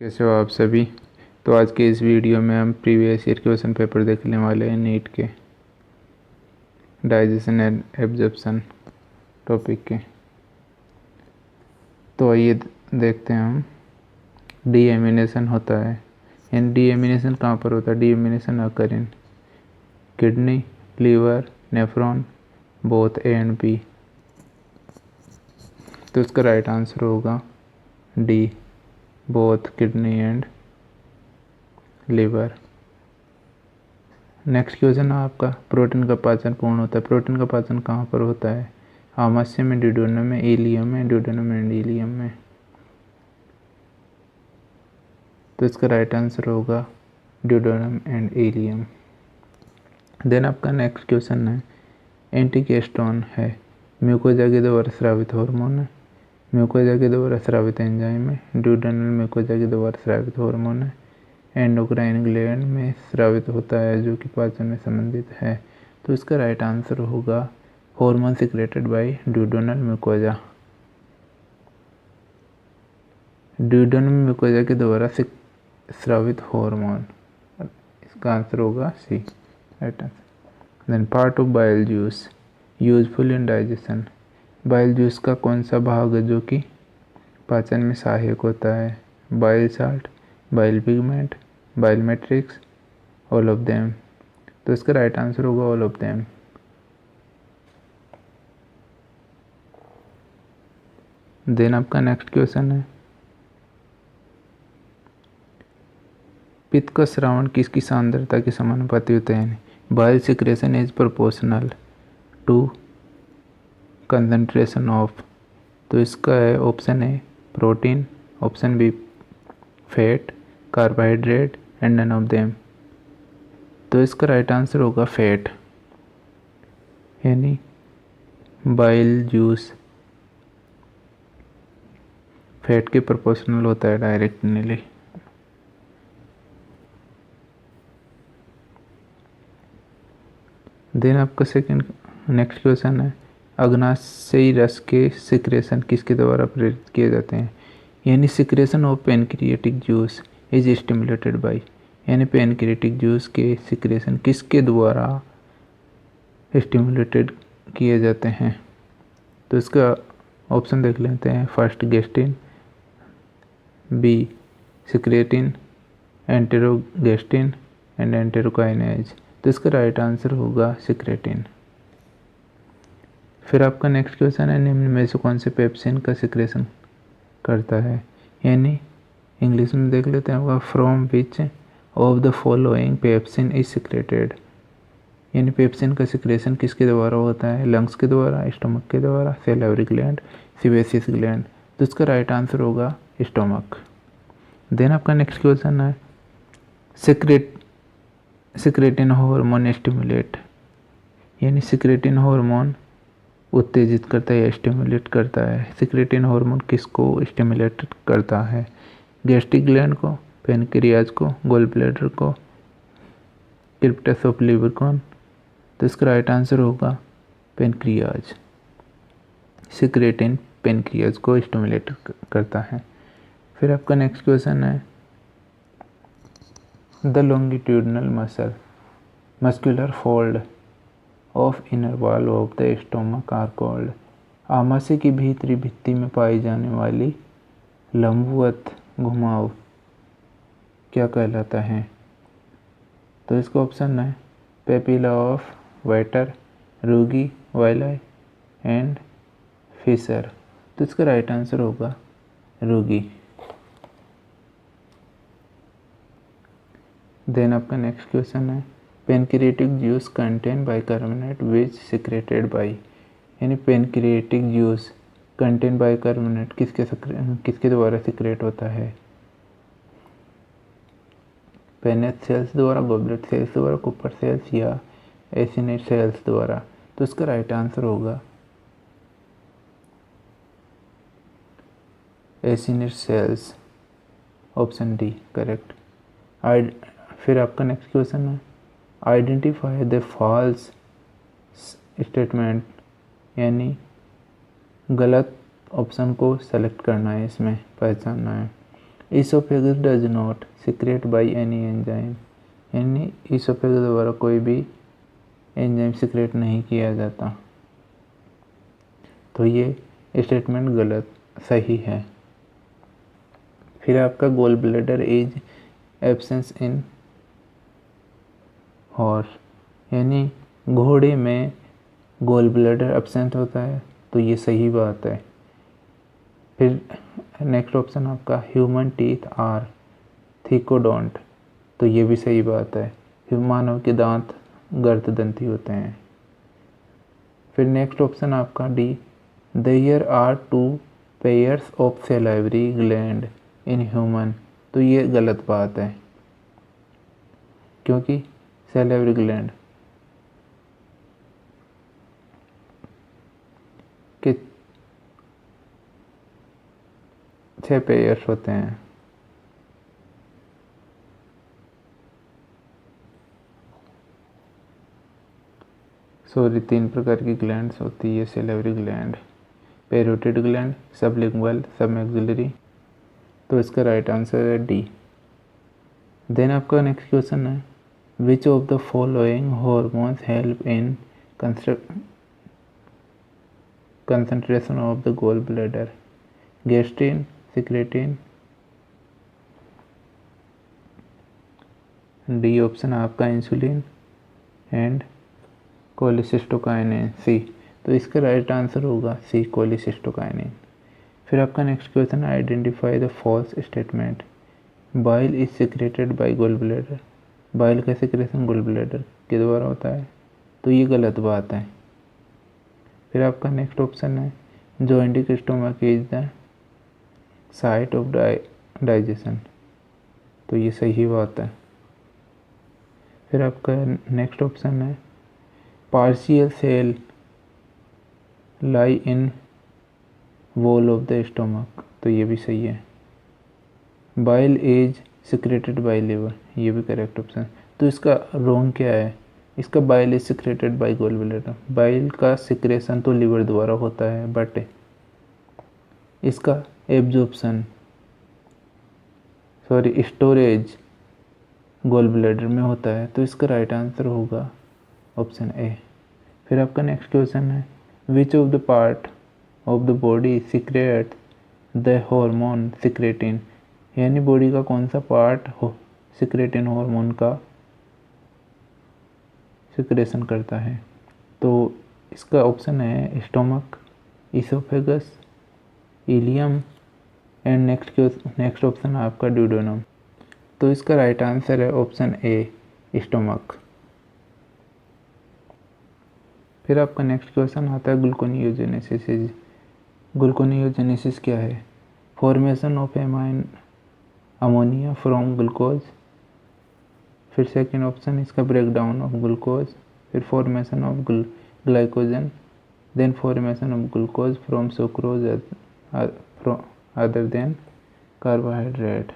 कैसे हो आप सभी। तो आज के इस वीडियो में हम प्रीवियस ईयर के क्वेश्चन पेपर देखने वाले हैं नीट के डाइजेशन एंड एब्जॉर्प्शन टॉपिक के। तो आइए देखते हैं हम। डीएमिनेशन होता है, यानी डीएमिनेशन कहाँ पर होता है? Deamination occur in kidney, liver, nephron, both A and B. तो इसका राइट आंसर होगा D, both kidney and liver. Next question है आपका, प्रोटीन का पाचन पूर्ण होता है। प्रोटीन का पाचन कहाँ पर होता है? आमाशय में, ड्यूडेनम में, इलियम में, ड्यूडेनम एंड इलियम में। तो इसका राइट आंसर होगा ड्यूडेनम एंड इलियम। देन आपका नेक्स्ट क्वेश्चन है, एंटीकेस्टोन है, म्यूकोजा के द्वारा स्रावित हार्मोन है, म्यूकोजा के द्वारा स्रावित एंजाइम है, ड्यूडेनल म्यूकोजा के द्वारा स्रावित हार्मोन है, एंडोक्राइन ग्लैंड में स्रावित होता है जो कि पाचन में संबंधित है। तो इसका राइट आंसर होगा hormone secreted by duodenal mucosa. Duodenal mucosa के द्वारा स्रावित हार्मोन, इसका आंसर होगा C, right answer. Then part of bile juice useful in digestion. Bile juice का कौन सा भाग है जो कि पाचन में सहायक होता है? Bile salt, bile pigment, bile matrix, all of them. तो इसका राइट आंसर होगा ऑल ऑफ देम। देन आपका नेक्स्ट क्वेश्चन है, पित्त का स्रावन किसकी सांद्रता के समानुपाती होता है? Bile secretion is proportional to concentration of. तो इसका है option A protein, option B fat, carbohydrate and none of them. तो इसका राइट आंसर होगा फैट, यानी बाइल जूस फैट के प्रोपोर्शनल होता है डायरेक्टली। देन आपका सेकंड नेक्स्ट क्वेश्चन है, अग्नाशयी रस के सिक्रेशन किसके द्वारा प्रेरित किए जाते हैं? यानी secretion of pancreatic juice is stimulated bye, यानी पेनक्रिएटिक जूस के सिक्रेशन किसके द्वारा स्टिमुलेटेड किए जाते हैं? तो इसका ऑप्शन देख लेते हैं। First gastrin, B secretin, enterogastrone and enterokinase. तो इसका राइट आंसर होगा सिक्रेटिन। फिर आपका नेक्स्ट क्वेश्चन है, निम्न में से कौन से पेप्सिन का सिक्रेशन करता है? यानी इंग्लिश में देख लेते हैं, from which of the following pepsin is secreted. यानी पेप्सिन का सिक्रेशन किसके द्वारा होता है? लंग्स के द्वारा, स्टमक के द्वारा, सैलिवरी ग्लैंड, सीबेसियस ग्लैंड। तो इसका राइट आंसर होगा स्टमक। देन आपका नेक्स्ट क्वेश्चन है, सिक्रेटिन हार्मोन स्टिमुलेट, यानी सिक्रेटिन हार्मोन उत्तेजित करता है या स्टिमुलेट करता है? सिक्रेटिन हार्मोन किसको स्टिमुलेट करता है? गैस्ट्रिक ग्लैंड को, पेनक्रियाज को, गोल ब्लैडर को, क्रिप्टस ऑफ लीवर को? तो इसका राइट आंसर होगा पेनक्रियाज। सिक्रेटिन पेनक्रियाज को स्टिमुलेट करता है। फिर आपका नेक्स्ट क्वेश्चन है, the longitudinal muscular fold of inner wall of the stomach are called. आमाशय की भीतरी भित्ति में पाई जाने वाली लंबवत घुमाव क्या कहलाता है? तो इसका ऑप्शन है पेपिला ऑफ वाइटर, रूगी, वाइलाई एंड फिशर। तो इसका राइट आंसर होगा रूगी। देन आपका नेक्स्ट क्वेश्चन है, pancreatic juice contain bicarbonate which secreted by. यानी पेनक्रिएटिक जूस कंटेन बाइकार्बोनेट किसके द्वारा सिक्रेट होता है? पेनेट सेल्स द्वारा, गोबलेट सेल्स द्वारा, कुपर सेल्स या एसिनेट सेल्स द्वारा? तो इसका राइट आंसर होगा एसिनेट सेल्स, ऑप्शन डी करेक्ट। फिर आपका नेक्स्ट क्वेश्चन है, आइडेंटिफाई द फॉल्स स्टेटमेंट, यानी गलत ऑप्शन को सेलेक्ट करना है, इसमें पहचानना है। Oesophagus does not secrete by any enzyme, यानी ईसोफेगस द्वारा कोई भी एंजाइम सिक्रेट नहीं किया जाता। तो ये स्टेटमेंट गलत, सही है। फिर आपका gall bladder is absence in horse, यानी घोड़े में गोल ब्लैडर एब्सेंट होता है, तो ये सही बात है। फिर नेक्स्ट ऑप्शन आपका ह्यूमन टीथ आर थिकोडोंट, तो ये भी सही बात है। मानव के दांत गर्ददंती होते हैं। फिर नेक्स्ट ऑप्शन आपका D, there are 2 pairs of salivary gland in human, तो ये गलत बात है, क्योंकि सैलिवरी ग्लैंड के 6 पेयर्स होते हैं। सॉरी, 3 प्रकार की ग्लैंड्स होती है salivary gland, parotid gland, sublingual, submaxillary. तो इसका राइट आंसर है डी। देन आपका नेक्स्ट क्वेश्चन है, which of the following hormones help in concentration of the gall bladder, gastrin, secretin. D option आपका इंसुलिन एंड कोलिसिस्टोकाइनिन, सी। तो इसका right answer होगा C, cholecystokinin. फिर आपका नेक्स्ट क्वेश्चन है, identify the false statement, bile is secreted by gall bladder, bile का secretion gall bladder के द्वारा होता है, तो ये गलत बात है। फिर आपका नेक्स्ट ऑप्शन है, जॉइंटिक stomach is the site of digestion, तो ये सही बात है। फिर आपका नेक्स्ट ऑप्शन है, partial cell lie in wall of the stomach, तो ये भी सही है। Bile is secreted by liver, ये भी करेक्ट ऑप्शन। तो इसका रॉन्ग क्या है, इसका bile is secreted by gall bladder, bile का सिक्रेशन तो लिवर द्वारा होता है, बट इसका एब्जॉर्प्शन स्टोरेज गोल ब्लैडर में होता है, तो इसका राइट आंसर होगा ऑप्शन ए। फिर आपका नेक्स्ट क्वेश्चन है, which of the part of the body secrete the hormone secretin, यानी बॉडी का कौन सा पार्ट हो सिक्रेटिन हार्मोन का सिक्रेशन करता है। तो इसका ऑप्शन है stomach, oesophagus, ileum and next option है आपका ड्यूडेनम। तो इसका राइट आंसर है ऑप्शन ए, स्टोमक। फिर आपका नेक्स्ट क्वेश्चन आता है ग्लूकोनियोजेनेसिस। ग्लूकोनियोजेनेसिस क्या है, formation of ammonia from glucose. फिर सेकंड ऑप्शन इसका ब्रेकडाउन ऑफ ग्लूकोज, फिर formation of glycogen, then formation of glucose from sucrose other than carbohydrate.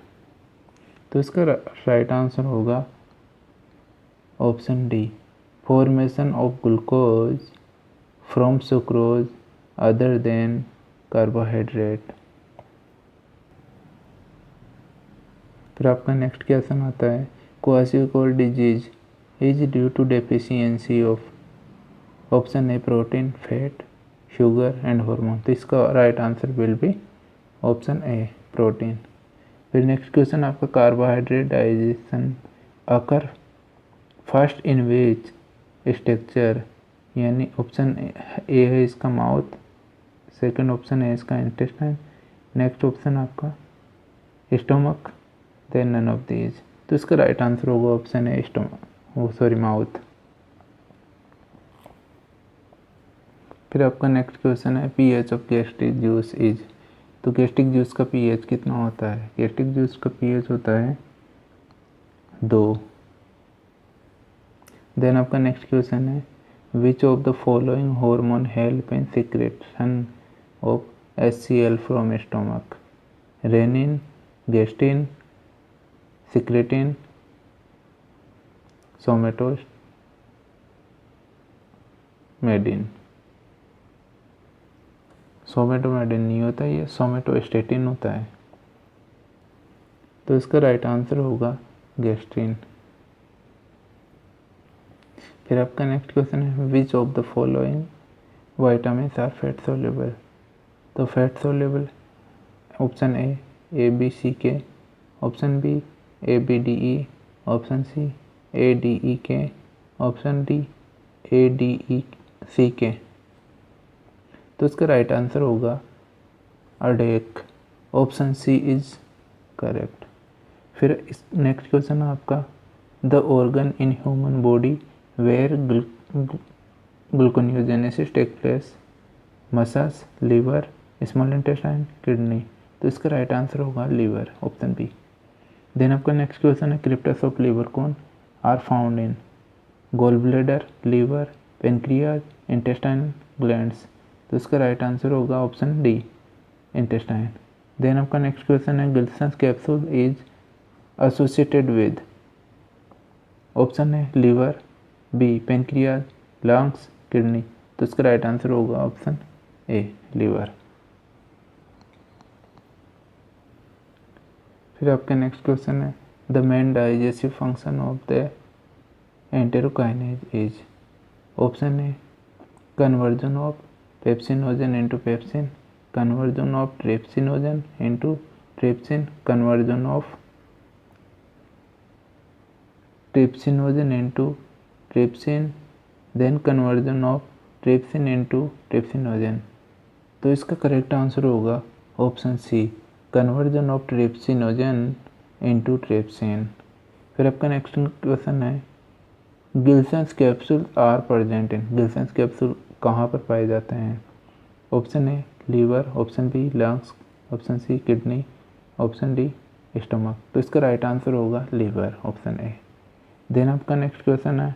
तो इसका राइट आंसर होगा option D, formation of glucose from sucrose other than carbohydrate. फिर आपका next question आता है, kwashiorkor disease is due to deficiency of option A protein, fat, sugar and hormone. तो इसका right answer will B option A, protein. फिर next question आपका, carbohydrate digestion occur first in which structure, यानी option A है इसका mouth, second option है इसका intestine, next option आपका stomach, then none of these. तो इसका राइट आंसर होगा ऑप्शन है स्टोमक, माउथ। फिर आपका नेक्स्ट क्वेश्चन है, pH of gastric juice is. तो गैस्ट्रिक जूस का पीएच कितना होता है, गैस्ट्रिक जूस का पीएच होता है 2। देन आपका नेक्स्ट क्वेश्चन है, which of the following hormone help in secretion of HCl from stomach, rennin, gastrin, secretin, somatomedin. Somatomedin नहीं होता, ये सोमेटोस्टेटिन होता है। तो इसका राइट आंसर होगा गैस्ट्रिन। फिर आपका नेक्स्ट क्वेश्चन है which of the following vitamins are fat soluble. तो fat soluble option A B C K, option B A B D E, option C A D E K, option D A D E C K. तो इसका right answer होगा A D E K, option C is correct. फिर इस next question है आपका the organ in human body where gluconeogenesis take place, muscles, liver, small intestine, kidney. तो इसका right answer होगा लीवर, ऑप्शन बी। देन आपका नेक्स्ट क्वेश्चन है क्रिप्टस ऑफ लिवर कौन are found in gall bladder, liver, pancreas, intestine glands. तो इसका right answer होगा option D intestine. Then आपका नेक्स्ट क्वेश्चन है Glisson's capsule is associated with, option है liver, B pancreas, lungs, kidney. तो इसका right answer होगा ऑप्शन ए लीवर। फिर आपका नेक्स्ट क्वेश्चन है the main digestive function of the enterokinase is, option A conversion of pepsinogen into pepsin, conversion of trypsinogen into trypsin, conversion of trypsinogen into trypsin, then conversion of trypsin into trypsinogen. तो इसका correct answer होगा option C conversion of trypsinogen into trypsin. फिर आपका next question है Glisson's capsule are present in, Glisson's capsule कहाँ पर पाए जाते हैं, option A liver, option B lungs, option C kidney, option D stomach. तो इसका राइट आंसर होगा लीवर, ऑप्शन ए। देन आपका नेक्स्ट क्वेश्चन है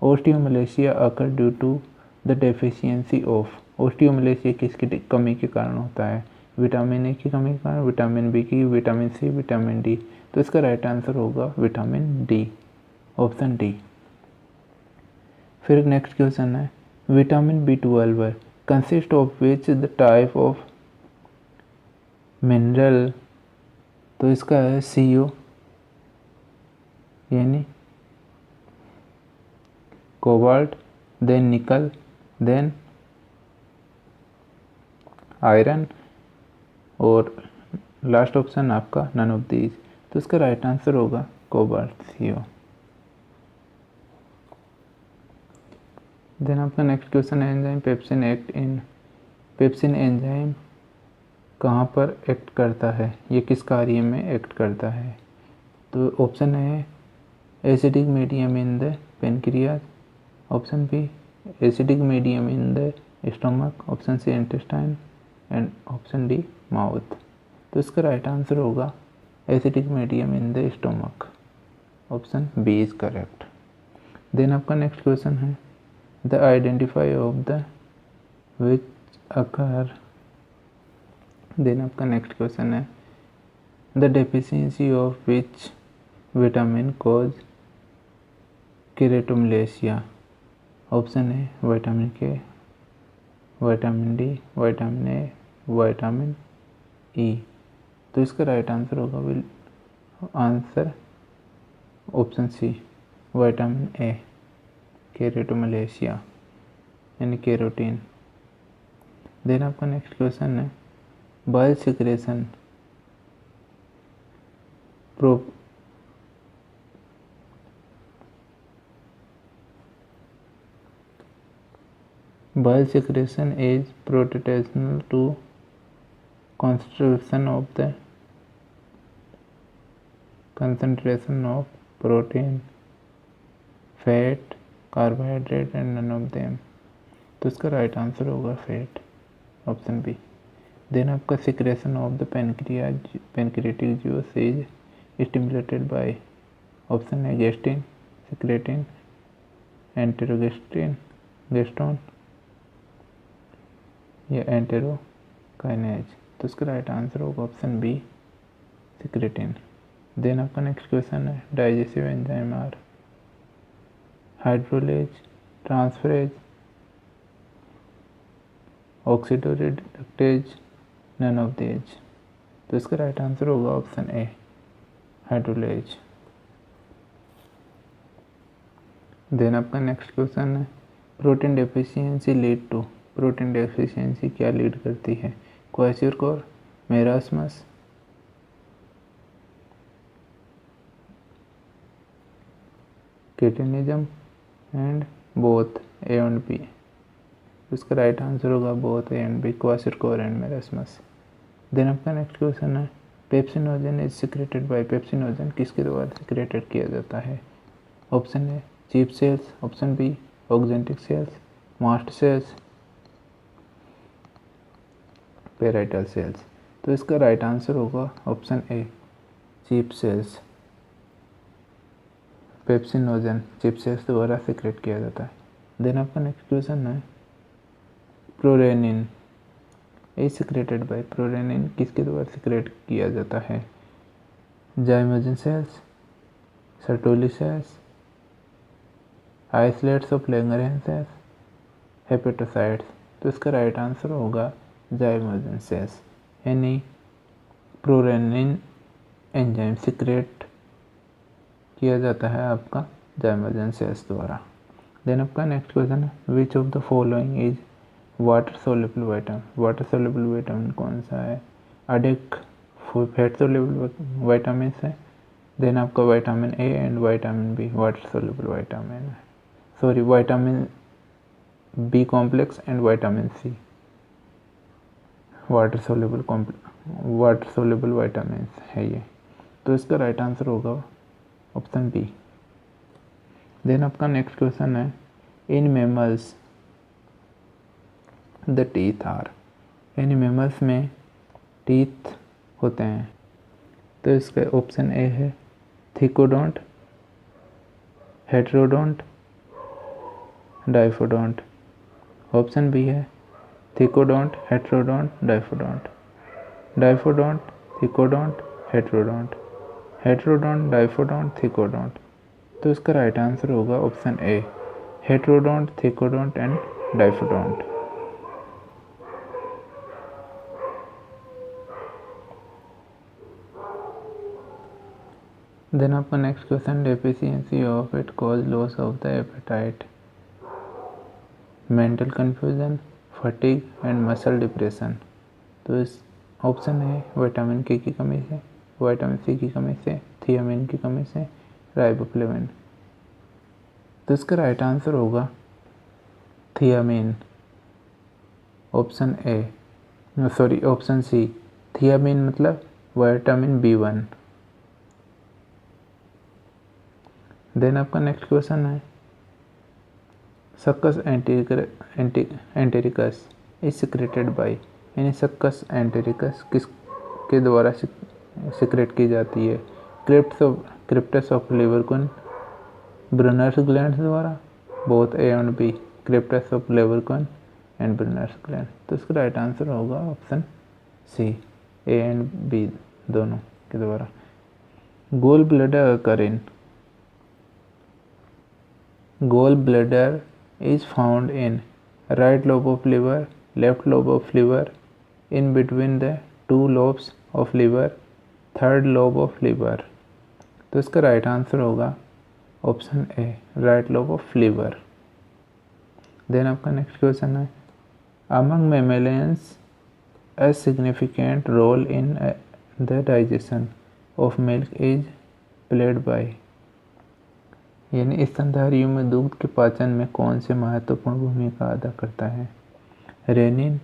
osteomalacia occur due to the deficiency of, osteomalacia किसकी कमी के कारण होता है, विटामिन ए की कमी के कारण, विटामिन बी की, विटामिन सी, विटामिन डी। तो इसका राइट आंसर होगा विटामिन डी, ऑप्शन डी। फिर नेक्स्ट क्वेश्चन है vitamin B12 consist of which the type of mineral. तो इसका है CO यानी कोबाल्ट, देन निकल, देन आयरन और लास्ट ऑप्शन आपका नन ऑफ दीज। तो इसका राइट आंसर होगा कोबाल्ट, CO। देन आपका नेक्स्ट क्वेश्चन है enzyme pepsin act in, pepsin enzyme कहाँ पर एक्ट करता है, ये किस कार्य में एक्ट करता है। तो ऑप्शन है acidic medium in the pancreas, option B acidic medium in the stomach, option C intestine and option D mouth. तो इसका राइट आंसर होगा acidic medium in the stomach, option B is correct. Then आपका next question है the identify of the which occur, then आपका next question है the deficiency of which vitamin cause keratomalacia, option है vitamin K, vitamin D, vitamin A, vitamin ई। तो इसका right answer होगा answer option C vitamin A keratomalacia यानी carotene. Then आपका next question है bile secretion bile secretion is proportional to concentration of protein, fat, carbohydrate and none of them। तो इसका right answer होगा fat, option B. Then आपका secretion of the pancreatic juice is stimulated by, option है gastrin, secretin, enterogastrin, गेस्टोन या enterokinase. तो इसका right answer होगा ऑप्शन बी सिक्रेटिन। देन आपका नेक्स्ट क्वेश्चन है digestive enzyme are hydrolase, transferase, oxidoreductase, none of these. तो इसका राइट आंसर होगा ऑप्शन ए हाइड्रोलेज। देन आपका नेक्स्ट क्वेश्चन है protein deficiency lead to. Protein deficiency क्या lead करती है? Kwashiorkor, marasmus, cretinism and both A and B. इसका right answer होगा both A and B, kwashiorkor and marasmus. Then आपका next question है pepsinogen is secreted by. Pepsinogen किसके द्वारा secreted किया जाता है? Option A chief cells, option B oxyntic cells, mast cells, parietal cells. तो इसका राइट आंसर होगा option A chief cells. Pepsinogen chief cells द्वारा सिक्रेट किया जाता है। देन आपका नेक्स्ट क्वेश्चन है prorennin is secreted by. Prorennin किसके द्वारा सिक्रेट किया जाता है? Zymogen cells, Sertoli cells, isolates of Langerhans cells, hepatocytes. तो इसका राइट आंसर होगा जाइमोजन सेल्स, यानी प्रोरेनिन एंजाइम सिक्रेट किया जाता है आपका जाइमोजन सेल्स द्वारा। देन आपका नेक्स्ट क्वेश्चन है which of the following is water soluble vitamin. Water soluble vitamin कौन सा है? अधिक फैट सोल्यूबल विटामिन है। देन आपका vitamin A and vitamin B water soluble vitamin है, sorry vitamin B complex and vitamin C water soluble vitamin है ये। तो इसका राइट आंसर होगा ऑप्शन बी। देन आपका नेक्स्ट क्वेश्चन है in mammals the teeth are. यानी मैमल्स में टीथ होते हैं। तो इसका ऑप्शन ए है thecodont, heterodont, diphyodont. Option B है thecodont, heterodont, diphyodont. Diphyodont, thecodont, heterodont, heterodont, diphyodont, thecodont. तो इसका राइट आंसर होगा option A heterodont, thecodont and diphyodont. Then आपका next question deficiency of it cause loss of the apatite. Mental confusion, fatigue and muscle depression. तो इस option है vitamin के की कमी से, विटामिन सी की कमी से, थियामिन की कमी से, राइबोफ्लेविन। तो इसका राइट आंसर होगा thiamine, option A, sorry option C. Thiamine मतलब विटामिन B1। देन आपका नेक्स्ट क्वेश्चन है succus entericus is secreted by. यानी सक्कस एंटेरिकस किस के द्वारा सिक्रेट की जाती है? Crypts of Lieberkuhn, Brunner's gland द्वारा, both A and B, crypts of Lieberkuhn and Brunner's gland. तो इसका राइट आंसर होगा option C, A and B दोनों के द्वारा। Gall bladder occur in. Gall bladder is found in right lobe of liver, left lobe of liver, in between the two lobes of liver, third lobe of liver। तो इसका right answer होगा option A right lobe of liver. Then आपका next question है among mammalians a significant role in the digestion of milk is played by। यानी स्तनधारियों में दूध के पाचन में कौन से महत्वपूर्ण भूमिका अदा करता है? Rennin,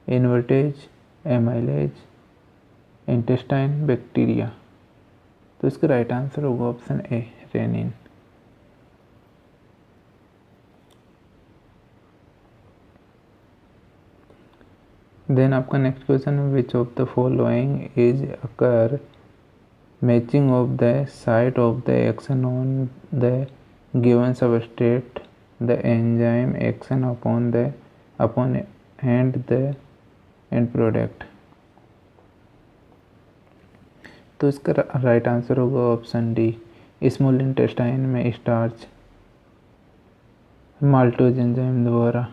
invertase, amylase, intestine, bacteria. तो इसका राइट आंसर होगा ऑप्शन ए रेनिन। देन आपका नेक्स्ट क्वेश्चन है which of the following is occur matching of the site of the action on the given substrate the enzyme action upon and the end product. तो इसका right answer होगा option D small intestine में starch maltose enzyme द्वारा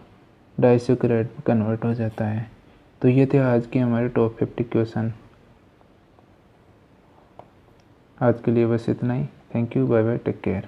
disaccharide में convert हो जाता है। तो ये थे आज के हमारे टॉप 50 क्वेश्चन। आज के लिए बस इतना ही। Thank you, bye bye, take care.